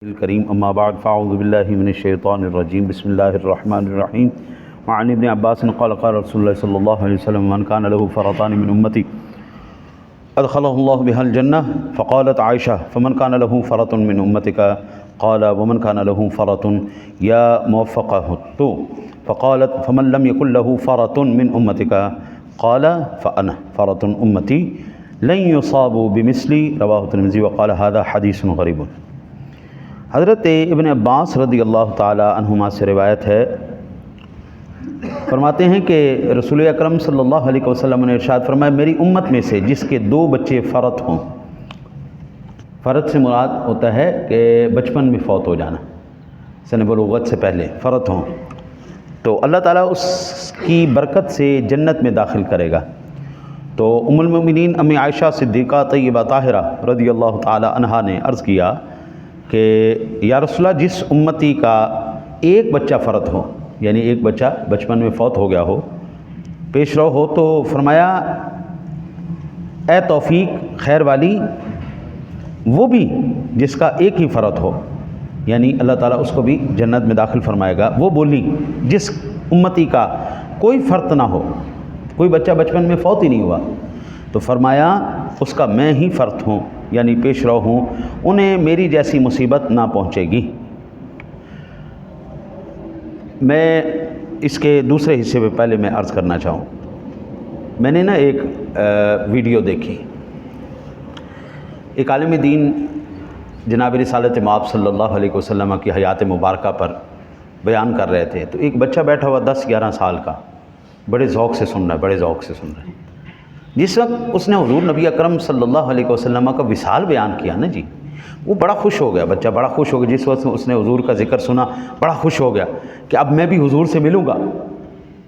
الكريم أما بعد فأعوذ بالله من الشيطان الرجيم بسم الله الرحمن الرحيم وعن ابن عباس قال قال رسول الله صلى الله عليه وسلم من كان له فرطان من أمتي أدخله الله بها الجنة فقالت عائشة فمن كان له فرط من أمتك قال ومن كان له فرط يا موفقه تو فقالت فمن لم يكن له فرط من أمتك قال فأنا فرط أمتي لن يصابوا بمثلي رواه الترمذي وقال هذا حديث غريب۔ حضرت ابن عباس رضی اللہ تعالی عنہما سے روایت ہے، فرماتے ہیں کہ رسول اکرم صلی اللہ علیہ وسلم نے ارشاد فرمایا میری امت میں سے جس کے دو بچے فرط ہوں، فرط سے مراد ہوتا ہے کہ بچپن میں فوت ہو جانا، سن بلوغت سے پہلے فرط ہوں، تو اللہ تعالیٰ اس کی برکت سے جنت میں داخل کرے گا۔ تو ام المؤمنین امی عائشہ صدیقہ طیبہ طاہرہ رضی اللہ تعالی عنہا نے عرض کیا کہ یا رسول اللہ جس امتی کا ایک بچہ فرط ہو، یعنی ایک بچہ بچپن میں فوت ہو گیا ہو، پیش رو ہو، تو فرمایا اے توفیق خیر والی، وہ بھی جس کا ایک ہی فرط ہو، یعنی اللہ تعالیٰ اس کو بھی جنت میں داخل فرمائے گا۔ وہ بولی جس امتی کا کوئی فرط نہ ہو، کوئی بچہ بچپن میں فوت ہی نہیں ہوا، تو فرمایا اس کا میں ہی فرط ہوں، یعنی پیش رو ہوں، انہیں میری جیسی مصیبت نہ پہنچے گی۔ میں اس کے دوسرے حصے پہ پہلے میں عرض کرنا چاہوں، میں نے ایک ویڈیو دیکھی، ایک عالم دین جناب رسالت مآب صلی اللہ علیہ وسلم کی حیات مبارکہ پر بیان کر رہے تھے، تو ایک بچہ بیٹھا ہوا 10-11 سال کا بڑے ذوق سے سن رہا ہے، جس وقت اس نے حضور نبی اکرم صلی اللہ علیہ وسلم کا وصال بیان کیا نا جی، وہ بڑا خوش ہو گیا، بچہ بڑا خوش ہو گیا، جس وقت اس نے حضور کا ذکر سنا بڑا خوش ہو گیا کہ اب میں بھی حضور سے ملوں گا۔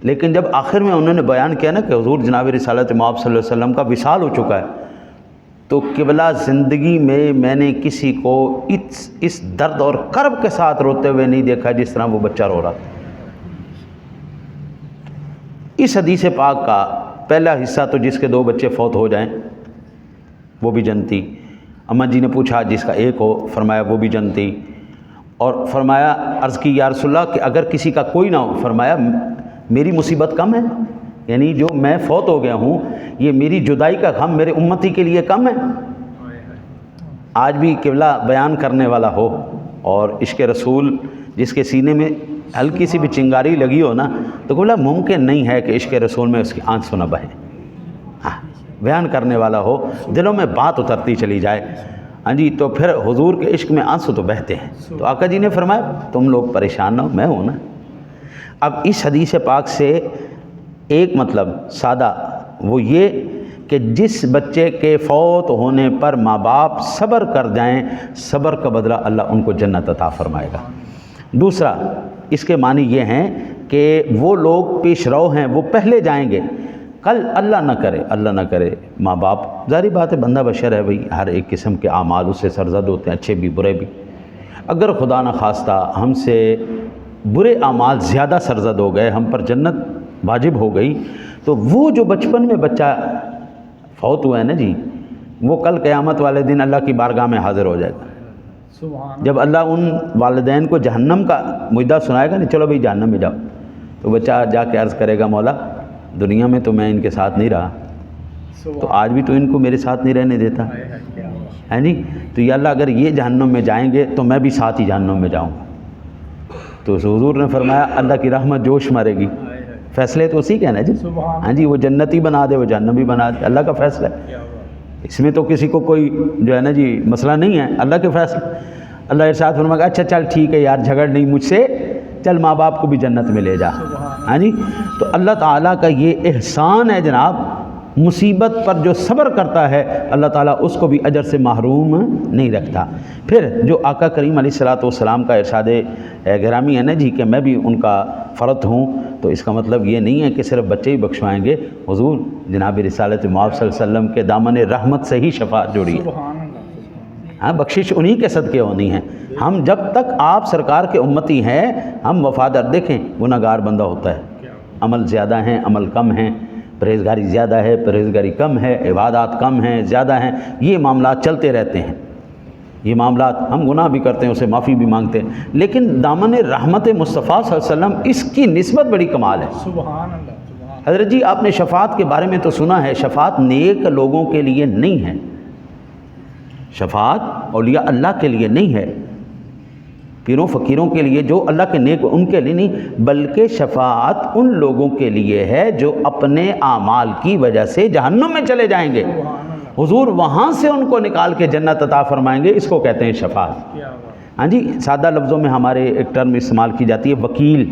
لیکن جب آخر میں انہوں نے بیان کیا نا کہ حضور جناب رسالت مآب صلی اللہ علیہ وسلم کا وصال ہو چکا ہے، تو قبلہ زندگی میں نے کسی کو اس درد اور کرب کے ساتھ روتے ہوئے نہیں دیکھا جس طرح وہ بچہ رو رہا تھا۔ اس حدیث پاک کا پہلا حصہ تو جس کے دو بچے فوت ہو جائیں وہ بھی جنتی، اماں جی نے پوچھا جس کا ایک ہو، فرمایا وہ بھی جنتی، اور فرمایا عرض کی یا رسول اللہ کہ اگر کسی کا کوئی نہ ہو، فرمایا میری مصیبت کم ہے، یعنی جو میں فوت ہو گیا ہوں یہ میری جدائی کا غم میرے امتی کے لیے کم ہے۔ آج بھی قبلہ بیان کرنے والا ہو اور عشق رسول جس کے سینے میں ہلکی سی بھی چنگاری لگی ہو نا، تو قبلہ ممکن نہیں ہے کہ عشق رسول میں اس کی آنسو نہ بہے، ہاں بیان کرنے والا ہو، دلوں میں بات اترتی چلی جائے، ہاں جی، تو پھر حضور کے عشق میں آنسو تو بہتے ہیں۔ تو آقا جی نے فرمایا تم لوگ پریشان نہ ہو، میں ہوں نا۔ اب اس حدیث پاک سے ایک مطلب سادہ وہ یہ کہ جس بچے کے فوت ہونے پر ماں باپ صبر کر جائیں، صبر کا بدلہ اللہ ان کو جنت عطا فرمائے گا۔ دوسرا اس کے معنی یہ ہیں کہ وہ لوگ پیش رو ہیں، وہ پہلے جائیں گے، کل اللہ نہ کرے ماں باپ، ظاہری بات ہے بندہ بشر ہے بھئی، ہر ایک قسم کے اعمال اس سے سرزد ہوتے ہیں، اچھے بھی برے بھی۔ اگر خدا نہ خواستہ ہم سے برے اعمال زیادہ سرزد ہو گئے، ہم پر جنت واجب ہو گئی، تو وہ جو بچپن میں بچہ فوت ہوا ہے نا جی، وہ کل قیامت والے دن اللہ کی بارگاہ میں حاضر ہو جائے گا۔ جب اللہ ان والدین کو جہنم کا مجدہ سنائے گا، نہیں چلو بھئی جہنم میں جاؤ، تو بچہ جا کے عرض کرے گا مولا دنیا میں تو میں ان کے ساتھ نہیں رہا، تو آج بھی تو ان کو میرے ساتھ نہیں رہنے دیتا ہے جی، تو یا اللہ اگر یہ جہنم میں جائیں گے تو میں بھی ساتھ ہی جہنم میں جاؤں گا۔ تو حضور نے فرمایا اللہ کی رحمت جوش مارے گی، فیصلے تو اسی کے ہیں نا جی، ہاں جی، وہ جنتی بنا دے وہ جہنم بھی بنا دے، اللہ کا فیصلہ ہے، اس میں تو کسی کو کوئی جو ہے نا جی مسئلہ نہیں ہے، اللہ کے فیصلے۔ اللہ ارشاد فرمائے اچھا چل ٹھیک ہے یار جھگڑ نہیں مجھ سے، چل ماں باپ کو بھی جنت میں لے جا، ہاں جی۔ تو اللہ تعالیٰ کا یہ احسان ہے جناب، مصیبت پر جو صبر کرتا ہے اللہ تعالیٰ اس کو بھی اجر سے محروم نہیں رکھتا۔ پھر جو آقا کریم علیہ الصلوۃ والسلام کا ارشاد گرامی ہے نا جی کہ میں بھی ان کا فرط ہوں، تو اس کا مطلب یہ نہیں ہے کہ صرف بچے ہی بخشوائیں گے، حضور جناب رسالت مآب صلی اللہ علیہ وسلم کے دامن رحمت سے ہی شفاعت جوڑی ہے، ہاں بخشش انہی کے صدقے ہونی ہے۔ ہم جب تک آپ سرکار کے امتی ہیں ہم وفادار، دیکھیں گناہگار بندہ ہوتا ہے، عمل زیادہ ہیں عمل کم ہیں، پرہیزگاری زیادہ ہے پرہیزگاری کم ہے، عبادات کم ہیں زیادہ ہیں، یہ معاملات چلتے رہتے ہیں۔ یہ معاملات ہم گناہ بھی کرتے ہیں، اسے معافی بھی مانگتے ہیں، لیکن دامن رحمت مصطفیٰ صلی اللہ علیہ وسلم اس کی نسبت بڑی کمال ہے۔ سبحان اللہ، سبحان حضرت جی آپ نے شفاعت کے بارے میں تو سنا ہے، شفاعت نیک لوگوں کے لیے نہیں ہے، شفاعت اولیاء اللہ کے لیے نہیں ہے، پیروں فقیروں کے لیے جو اللہ کے نیک ان کے لیے نہیں، بلکہ شفاعت ان لوگوں کے لیے ہے جو اپنے اعمال کی وجہ سے جہنم میں چلے جائیں گے، حضور وہاں سے ان کو نکال کے جنت عطا فرمائیں گے، اس کو کہتے ہیں شفاعت۔ کیا بات۔ ہاں جی، سادہ لفظوں میں ہمارے ایک ٹرم استعمال کی جاتی ہے وکیل۔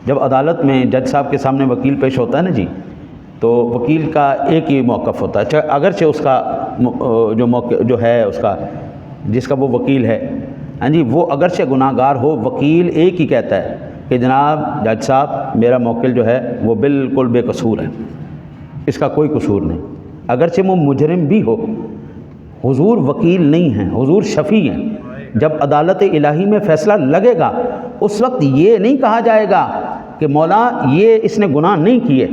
جب عدالت میں جج صاحب کے سامنے وکیل پیش ہوتا ہے نا جی، تو وکیل کا ایک ہی موقف ہوتا ہے، اگرچہ اس کا جو موقع جو ہے اس کا جس کا وہ وکیل ہے، ہاں جی، وہ اگرچہ گناہ گار ہو، وکیل ایک ہی کہتا ہے کہ جناب جج صاحب میرا موکل جو ہے وہ بالکل بے قصور ہے، اس کا کوئی قصور نہیں، اگرچہ وہ مجرم بھی ہو۔ حضور وکیل نہیں ہیں، حضور شفیع ہیں۔ جب عدالت الہی میں فیصلہ لگے گا اس وقت یہ نہیں کہا جائے گا کہ مولا یہ اس نے گناہ نہیں کیے،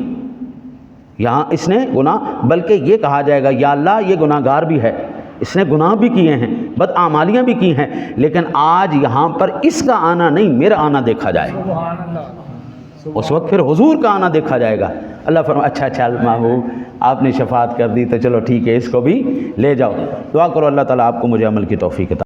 یہاں اس نے گناہ، بلکہ یہ کہا جائے گا یا اللہ یہ گناہ گار بھی ہے، اس نے گناہ بھی کیے ہیں، بدعمالیاں بھی کی ہیں، لیکن آج یہاں پر اس کا آنا نہیں، میرا آنا دیکھا جائے۔ سبحان اللہ۔ اس وقت پھر حضور کا آنا دیکھا جائے گا۔ اللہ فرمائے اچھا چل محبوب آپ نے شفاعت کر دی تو چلو ٹھیک ہے، اس کو بھی لے جاؤ۔ دعا کرو اللہ تعالیٰ آپ کو مجھے عمل کی توفیق عطا